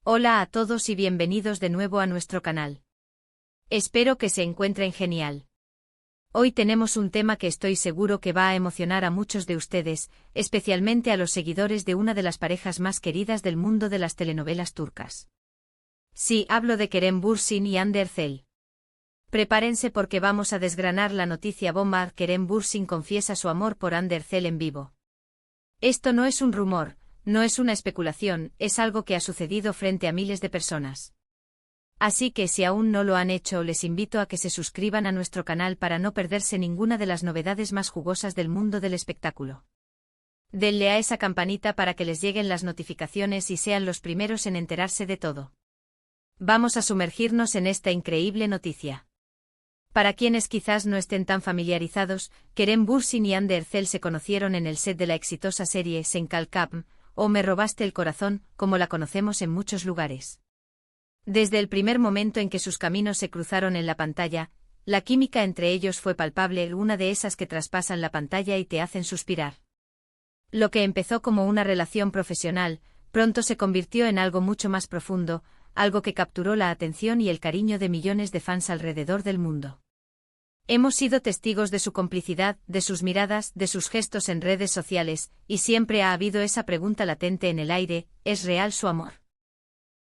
Hola a todos y bienvenidos de nuevo a nuestro canal. Espero que se encuentren genial. Hoy tenemos un tema que estoy seguro que va a emocionar a muchos de ustedes, especialmente a los seguidores de una de las parejas más queridas del mundo de las telenovelas turcas. Sí, hablo de Kerem Bürsin y Hande Erçel. Prepárense porque vamos a desgranar la noticia bomba. Kerem Bürsin confiesa su amor por Hande Erçel en vivo. Esto no es un rumor. No es una especulación, es algo que ha sucedido frente a miles de personas. Así que si aún no lo han hecho, les invito a que se suscriban a nuestro canal para no perderse ninguna de las novedades más jugosas del mundo del espectáculo. Denle a esa campanita para que les lleguen las notificaciones y sean los primeros en enterarse de todo. Vamos a sumergirnos en esta increíble noticia. Para quienes quizás no estén tan familiarizados, Kerem Bürsin y Hande Erçel se conocieron en el set de la exitosa serie Sen Kalkam, o Me robaste el corazón, como la conocemos en muchos lugares. Desde el primer momento en que sus caminos se cruzaron en la pantalla, la química entre ellos fue palpable, una de esas que traspasan la pantalla y te hacen suspirar. Lo que empezó como una relación profesional, pronto se convirtió en algo mucho más profundo, algo que capturó la atención y el cariño de millones de fans alrededor del mundo. Hemos sido testigos de su complicidad, de sus miradas, de sus gestos en redes sociales, y siempre ha habido esa pregunta latente en el aire: ¿es real su amor?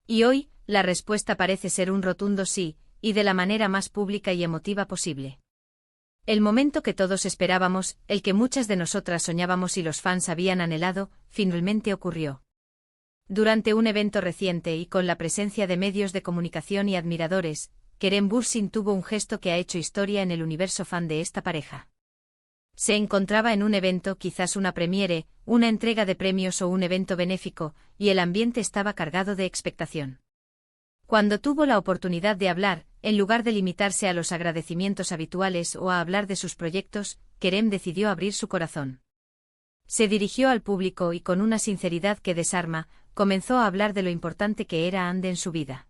Y hoy, la respuesta parece ser un rotundo sí, y de la manera más pública y emotiva posible. El momento que todos esperábamos, el que muchas de nosotras soñábamos y los fans habían anhelado, finalmente ocurrió. Durante un evento reciente y con la presencia de medios de comunicación y admiradores, Kerem Bürsin tuvo un gesto que ha hecho historia en el universo fan de esta pareja. Se encontraba en un evento, quizás una premiere, una entrega de premios o un evento benéfico, y el ambiente estaba cargado de expectación. Cuando tuvo la oportunidad de hablar, en lugar de limitarse a los agradecimientos habituales o a hablar de sus proyectos, Kerem decidió abrir su corazón. Se dirigió al público y con una sinceridad que desarma, comenzó a hablar de lo importante que era Hande en su vida.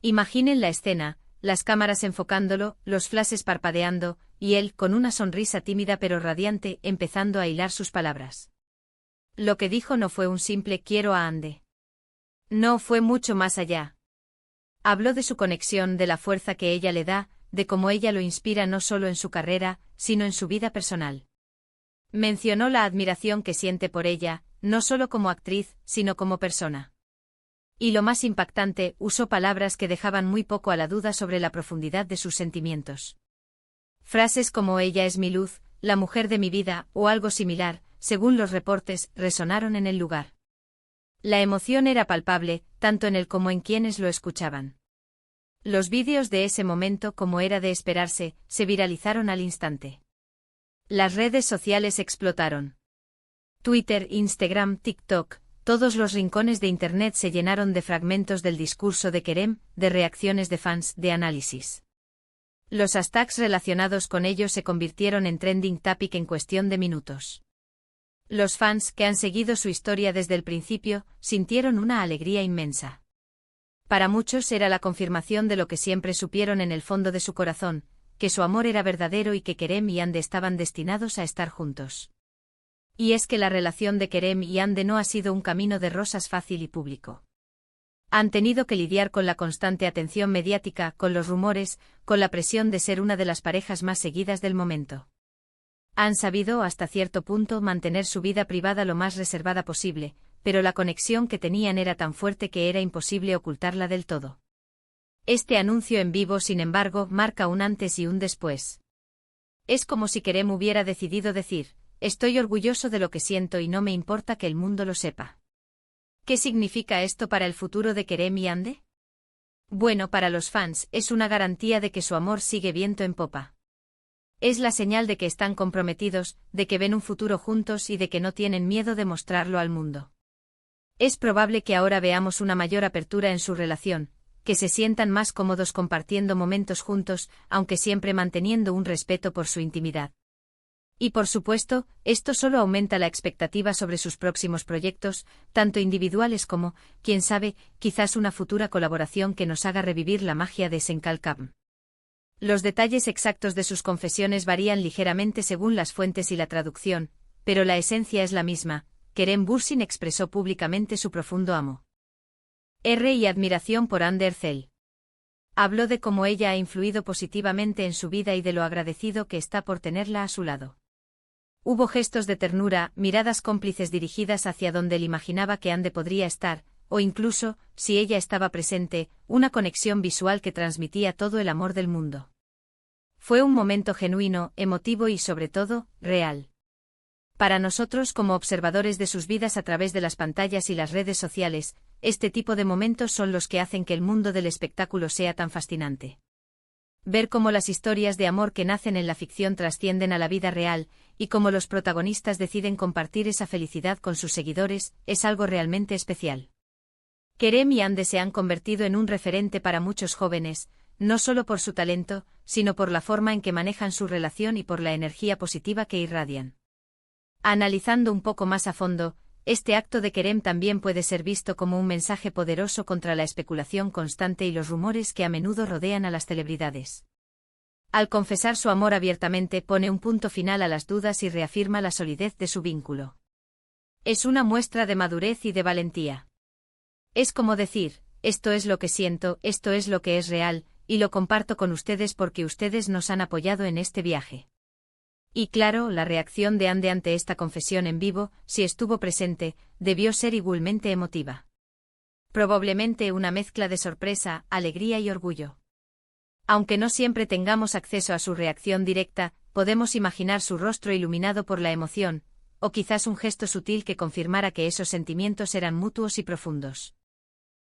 Imaginen la escena, las cámaras enfocándolo, los flashes parpadeando, y él, con una sonrisa tímida pero radiante, empezando a hilar sus palabras. Lo que dijo no fue un simple quiero a Hande. No, fue mucho más allá. Habló de su conexión, de la fuerza que ella le da, de cómo ella lo inspira no solo en su carrera, sino en su vida personal. Mencionó la admiración que siente por ella, no solo como actriz, sino como persona. Y lo más impactante, usó palabras que dejaban muy poco a la duda sobre la profundidad de sus sentimientos. Frases como ella es mi luz, la mujer de mi vida, o algo similar, según los reportes, resonaron en el lugar. La emoción era palpable, tanto en él como en quienes lo escuchaban. Los vídeos de ese momento, como era de esperarse, se viralizaron al instante. Las redes sociales explotaron. Twitter, Instagram, TikTok, todos los rincones de Internet se llenaron de fragmentos del discurso de Kerem, de reacciones de fans, de análisis. Los hashtags relacionados con ello se convirtieron en trending topic en cuestión de minutos. Los fans, que han seguido su historia desde el principio, sintieron una alegría inmensa. Para muchos era la confirmación de lo que siempre supieron en el fondo de su corazón, que su amor era verdadero y que Kerem y Hande estaban destinados a estar juntos. Y es que la relación de Kerem y Hande no ha sido un camino de rosas fácil y público. Han tenido que lidiar con la constante atención mediática, con los rumores, con la presión de ser una de las parejas más seguidas del momento. Han sabido, hasta cierto punto, mantener su vida privada lo más reservada posible, pero la conexión que tenían era tan fuerte que era imposible ocultarla del todo. Este anuncio en vivo, sin embargo, marca un antes y un después. Es como si Kerem hubiera decidido decir: estoy orgulloso de lo que siento y no me importa que el mundo lo sepa. ¿Qué significa esto para el futuro de Kerem y Hande? Bueno, para los fans, es una garantía de que su amor sigue viento en popa. Es la señal de que están comprometidos, de que ven un futuro juntos y de que no tienen miedo de mostrarlo al mundo. Es probable que ahora veamos una mayor apertura en su relación, que se sientan más cómodos compartiendo momentos juntos, aunque siempre manteniendo un respeto por su intimidad. Y por supuesto, esto solo aumenta la expectativa sobre sus próximos proyectos, tanto individuales como, quién sabe, quizás una futura colaboración que nos haga revivir la magia de Sen Kalkam. Los detalles exactos de sus confesiones varían ligeramente según las fuentes y la traducción, pero la esencia es la misma. Kerem Bürsin expresó públicamente su profundo amor. Y admiración por Andercel. Habló de cómo ella ha influido positivamente en su vida y de lo agradecido que está por tenerla a su lado. Hubo gestos de ternura, miradas cómplices dirigidas hacia donde él imaginaba que Ande podría estar, o incluso, si ella estaba presente, una conexión visual que transmitía todo el amor del mundo. Fue un momento genuino, emotivo y sobre todo, real. Para nosotros como observadores de sus vidas a través de las pantallas y las redes sociales, este tipo de momentos son los que hacen que el mundo del espectáculo sea tan fascinante. Ver cómo las historias de amor que nacen en la ficción trascienden a la vida real, y cómo los protagonistas deciden compartir esa felicidad con sus seguidores, es algo realmente especial. Kerem y Ande se han convertido en un referente para muchos jóvenes, no solo por su talento, sino por la forma en que manejan su relación y por la energía positiva que irradian. Analizando un poco más a fondo, este acto de Kerem también puede ser visto como un mensaje poderoso contra la especulación constante y los rumores que a menudo rodean a las celebridades. Al confesar su amor abiertamente pone un punto final a las dudas y reafirma la solidez de su vínculo. Es una muestra de madurez y de valentía. Es como decir, esto es lo que siento, esto es lo que es real, y lo comparto con ustedes porque ustedes nos han apoyado en este viaje. Y claro, la reacción de Ande ante esta confesión en vivo, si estuvo presente, debió ser igualmente emotiva. Probablemente una mezcla de sorpresa, alegría y orgullo. Aunque no siempre tengamos acceso a su reacción directa, podemos imaginar su rostro iluminado por la emoción, o quizás un gesto sutil que confirmara que esos sentimientos eran mutuos y profundos.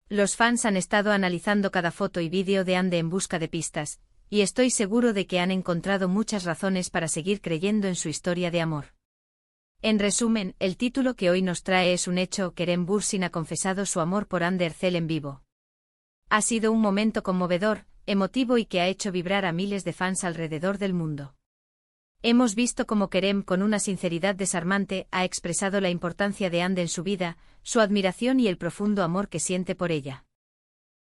Los fans han estado analizando cada foto y vídeo de Ande en busca de pistas, y estoy seguro de que han encontrado muchas razones para seguir creyendo en su historia de amor. En resumen, el título que hoy nos trae es un hecho: Kerem Bürsin ha confesado su amor por Andercel en vivo. Ha sido un momento conmovedor, emotivo y que ha hecho vibrar a miles de fans alrededor del mundo. Hemos visto cómo Kerem, con una sinceridad desarmante, ha expresado la importancia de Ande en su vida, su admiración y el profundo amor que siente por ella.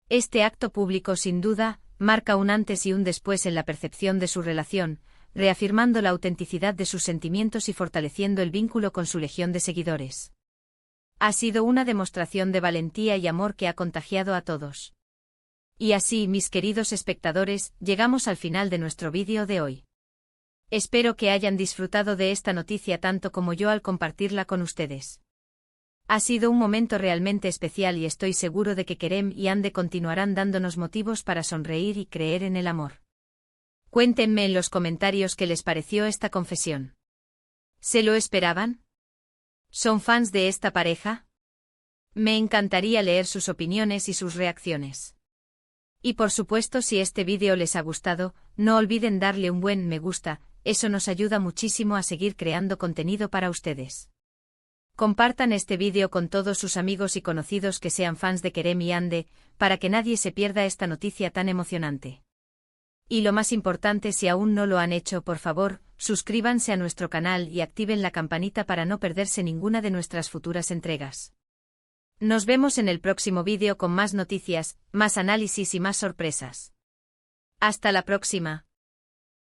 Este acto público, sin duda, marca un antes y un después en la percepción de su relación, reafirmando la autenticidad de sus sentimientos y fortaleciendo el vínculo con su legión de seguidores. Ha sido una demostración de valentía y amor que ha contagiado a todos. Y así, mis queridos espectadores, llegamos al final de nuestro vídeo de hoy. Espero que hayan disfrutado de esta noticia tanto como yo al compartirla con ustedes. Ha sido un momento realmente especial y estoy seguro de que Kerem y Ande continuarán dándonos motivos para sonreír y creer en el amor. Cuéntenme en los comentarios qué les pareció esta confesión. ¿Se lo esperaban? ¿Son fans de esta pareja? Me encantaría leer sus opiniones y sus reacciones. Y por supuesto, si este vídeo les ha gustado, no olviden darle un buen me gusta, eso nos ayuda muchísimo a seguir creando contenido para ustedes. Compartan este vídeo con todos sus amigos y conocidos que sean fans de Kerem y Ande, para que nadie se pierda esta noticia tan emocionante. Y lo más importante, si aún no lo han hecho, por favor, suscríbanse a nuestro canal y activen la campanita para no perderse ninguna de nuestras futuras entregas. Nos vemos en el próximo vídeo con más noticias, más análisis y más sorpresas. Hasta la próxima.